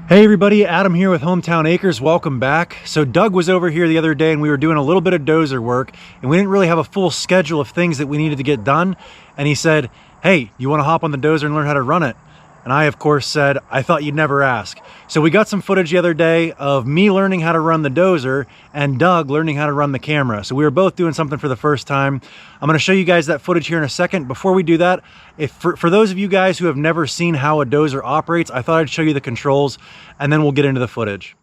Hey everybody, Adam here with Hometown Acres. Welcome back. So Doug was over here the other day and we were doing a little bit of dozer work and we didn't really have a full schedule of things that we needed to get done. And he said, hey, you want to hop on the dozer and learn how to run it? And I, of course, said, I thought you'd never ask. So we got some footage the other day of me learning how to run the dozer and Doug learning how to run the camera. So we were both doing something for the first time. I'm going to show you guys that footage here in a second. Before we do that, for those of you guys who have never seen how a dozer operates, I thought I'd show you the controls and then we'll get into the footage.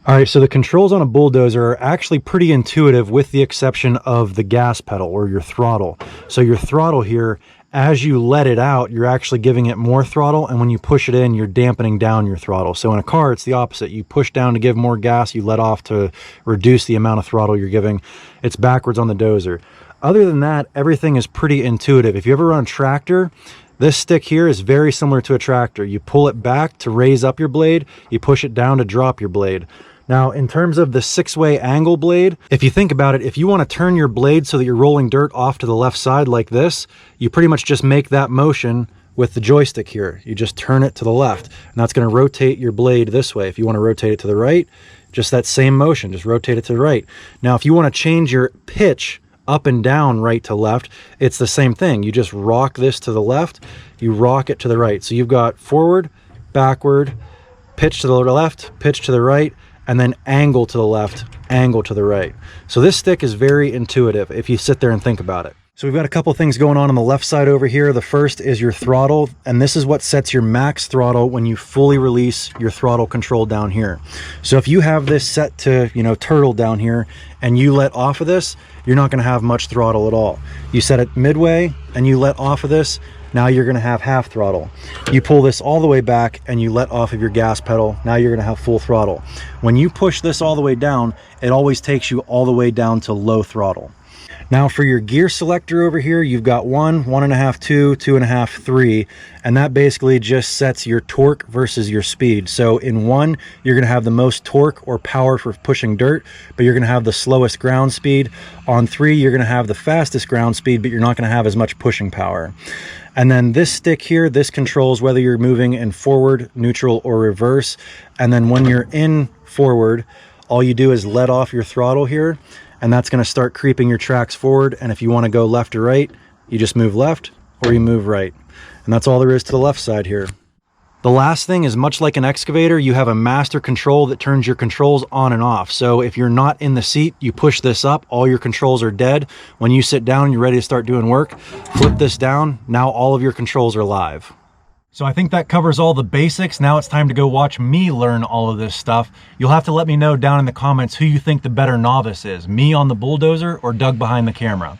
All right, so the controls on a bulldozer are actually pretty intuitive with the exception of the gas pedal or your throttle. So your throttle here, as you let it out, you're actually giving it more throttle, and when you push it in, you're dampening down your throttle. So in a car, it's the opposite. You push down to give more gas, you let off to reduce the amount of throttle you're giving. It's backwards on the dozer. Other than that, everything is pretty intuitive. If you ever run a tractor, this stick here is very similar to a tractor. You pull it back to raise up your blade, you push it down to drop your blade. Now, in terms of the six-way angle blade, if you think about it, if you want to turn your blade so that you're rolling dirt off to the left side like this, you pretty much just make that motion with the joystick here. You just turn it to the left, and that's going to rotate your blade this way. If you want to rotate it to the right, just that same motion, just rotate it to the right. Now, if you want to change your pitch up and down, right to left, it's the same thing. You just rock this to the left, you rock it to the right. So you've got forward, backward, pitch to the left, pitch to the right, and then angle to the left, angle to the right. So this stick is very intuitive if you sit there and think about it. So we've got a couple things going on the left side over here. The first is your throttle, and this is what sets your max throttle when you fully release your throttle control down here. So if you have this set to, turtle down here, and you let off of this, you're not gonna have much throttle at all. You set it midway and you let off of this, now you're gonna have half throttle. You pull this all the way back and you let off of your gas pedal, now you're gonna have full throttle. When you push this all the way down, it always takes you all the way down to low throttle. Now for your gear selector over here, you've got 1, 1.5, 2, 2.5, 3, and that basically just sets your torque versus your speed. So in 1, you're gonna have the most torque or power for pushing dirt, but you're gonna have the slowest ground speed. On 3, you're gonna have the fastest ground speed, but you're not gonna have as much pushing power. And then this stick here, this controls whether you're moving in forward, neutral, or reverse. And then when you're in forward, all you do is let off your throttle here, and that's going to start creeping your tracks forward. And if you want to go left or right, you just move left or you move right. And that's all there is to the left side here. The last thing is, much like an excavator, you have a master control that turns your controls on and off. So if you're not in the seat, you push this up, all your controls are dead. When you sit down and you're ready to start doing work, flip this down, now all of your controls are live. So I think that covers all the basics. Now it's time to go watch me learn all of this stuff. You'll have to let me know down in the comments who you think the better novice is, me on the bulldozer or Doug behind the camera.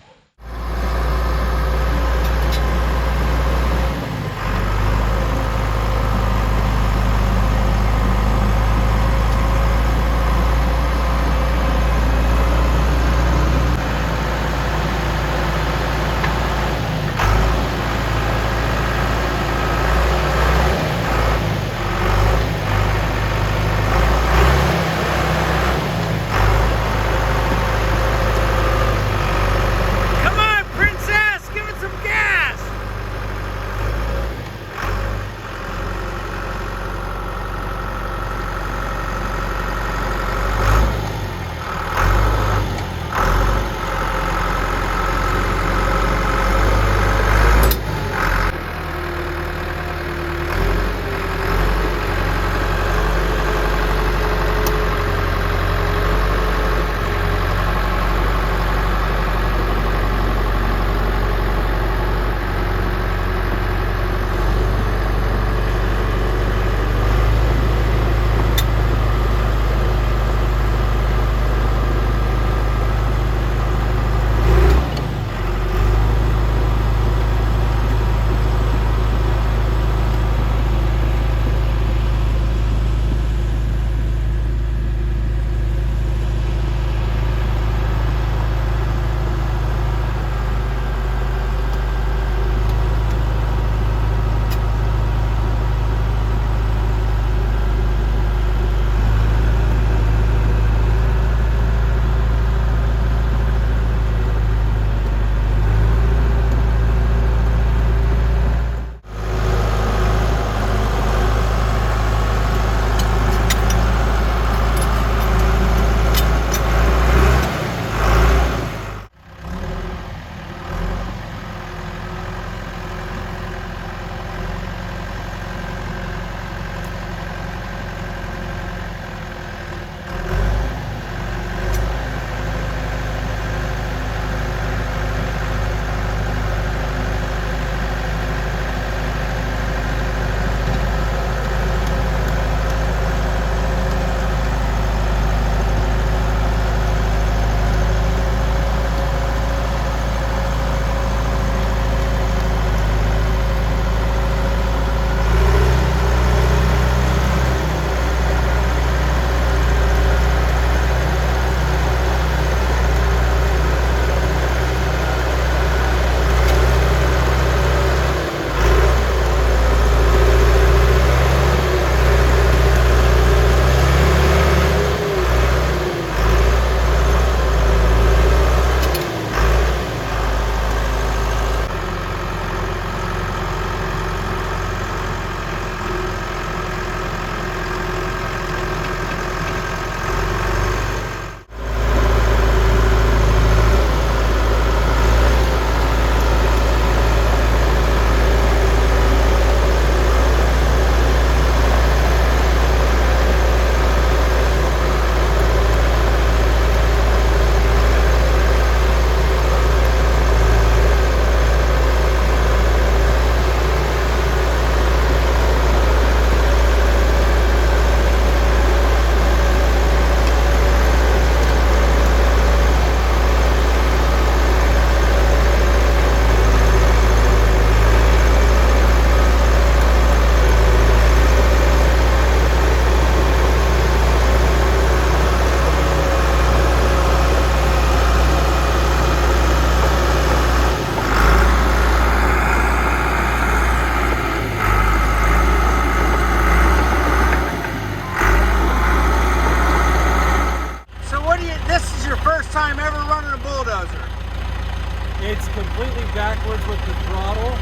completely backwards with the throttle.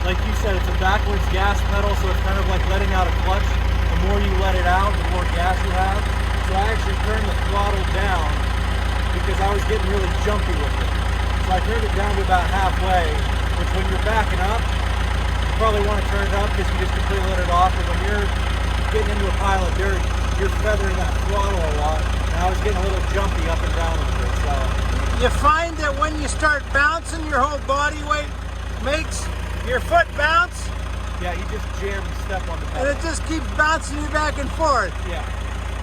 Like you said, it's a backwards gas pedal, so it's kind of like letting out a clutch. The more you let it out, the more gas you have. So I actually turned the throttle down because I was getting really jumpy with it. So I turned it down to about halfway, which when you're backing up, you probably want to turn it up because you just completely let it off. And when you're getting into a pile of dirt, you're feathering that throttle a lot. And I was getting a little jumpy up and down with it. So you find that when you start bouncing, your whole body weight makes your foot bounce? Yeah, you just jam and step on the pedal. And it just keeps bouncing you back and forth. Yeah.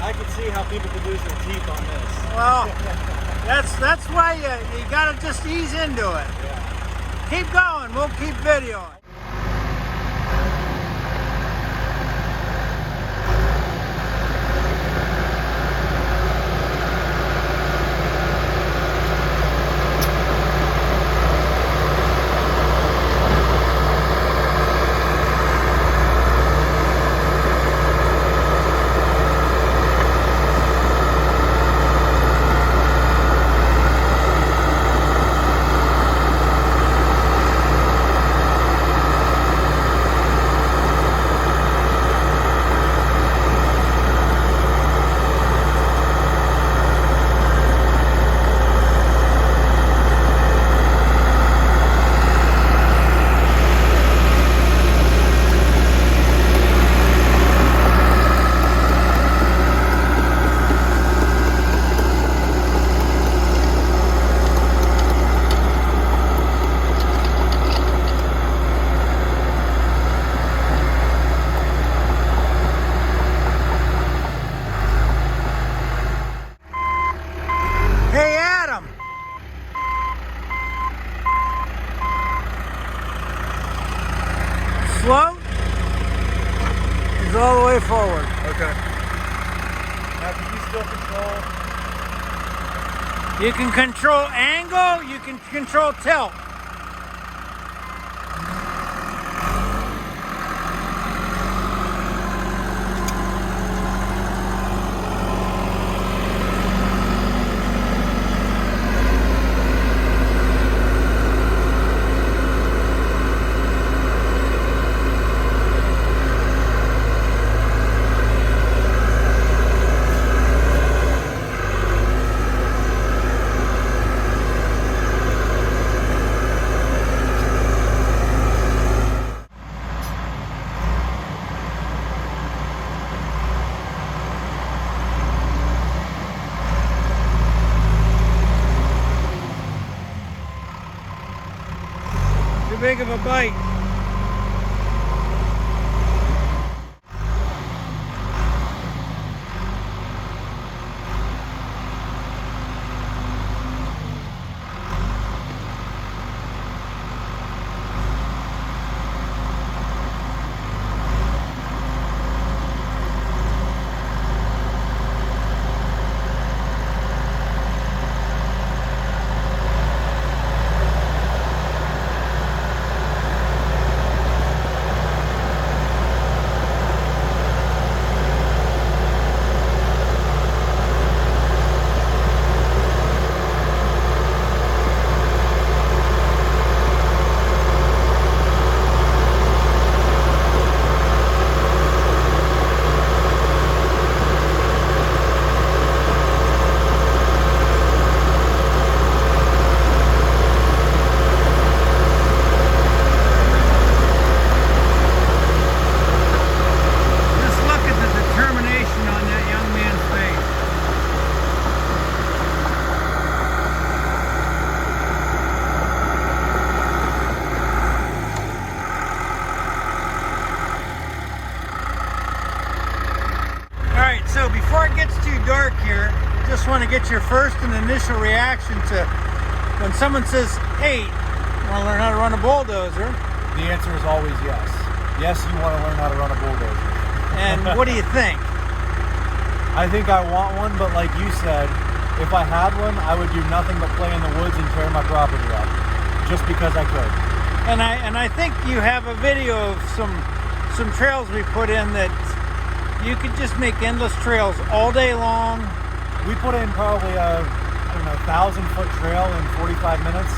I can see how people could lose their teeth on this. Well, that's why you gotta just ease into it. Yeah. Keep going, we'll keep videoing. Hey Adam! Float is all the way forward. Okay. Now can you still control? You can control angle, you can control tilt. Too big of a bite. So before it gets too dark here, just want to get your first and initial reaction to when someone says, hey, want to learn how to run a bulldozer? The answer is always yes. Yes, you want to learn how to run a bulldozer. And what do you think? I think I want one, but like you said, if I had one, I would do nothing but play in the woods and tear my property up, just because I could. And I think you have a video of some trails we put in that you could just make endless trails all day long. We put in probably a, I don't know, 1,000-foot trail in 45 minutes.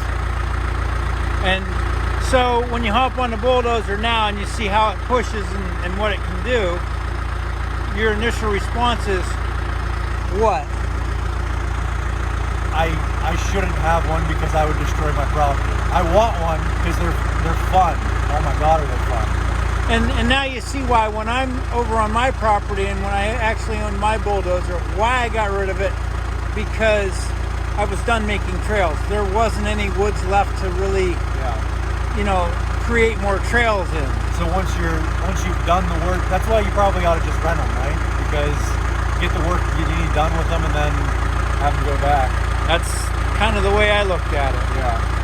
And so when you hop on the Bulldozer now and you see how it pushes and what it can do, your initial response is what? I shouldn't have one because I would destroy my property. I want one because they're fun. Oh my God, are they fun. And now you see why when I'm over on my property and when I actually owned my Bulldozer, why I got rid of it, because I was done making trails. There wasn't any woods left to really, you know, create more trails in. So once you've done the work, that's why you probably ought to just rent them, right? Because get the work you need done with them and then have them go back. That's kind of the way I looked at it. Yeah.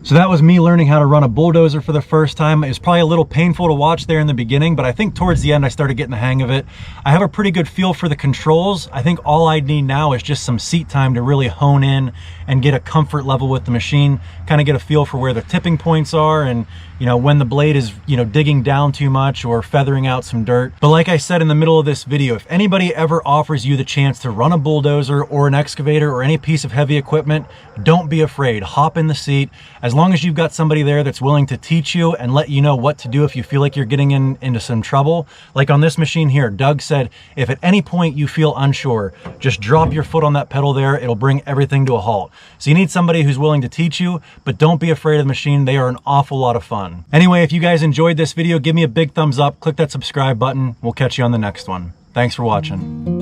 So that was me learning how to run a Bulldozer for the first time. It was probably a little painful to watch there in the beginning, but I think towards the end I started getting the hang of it. I have a pretty good feel for the controls. I think all I need now is just some seat time to really hone in and get a comfort level with the machine, kind of get a feel for where the tipping points are and, you know, when the blade is, you know, digging down too much or feathering out some dirt. But like I said in the middle of this video, if anybody ever offers you the chance to run a Bulldozer or an excavator or any piece of heavy equipment, don't be afraid. Hop in the seat. As long as you've got somebody there that's willing to teach you and let you know what to do if you feel like you're getting into some trouble. Like on this machine here, Doug said, if at any point you feel unsure, just drop your foot on that pedal there. It'll bring everything to a halt. So you need somebody who's willing to teach you, but don't be afraid of the machine. They are an awful lot of fun. Anyway, if you guys enjoyed this video, give me a big thumbs up, click that subscribe button. We'll catch you on the next one. Thanks for watching.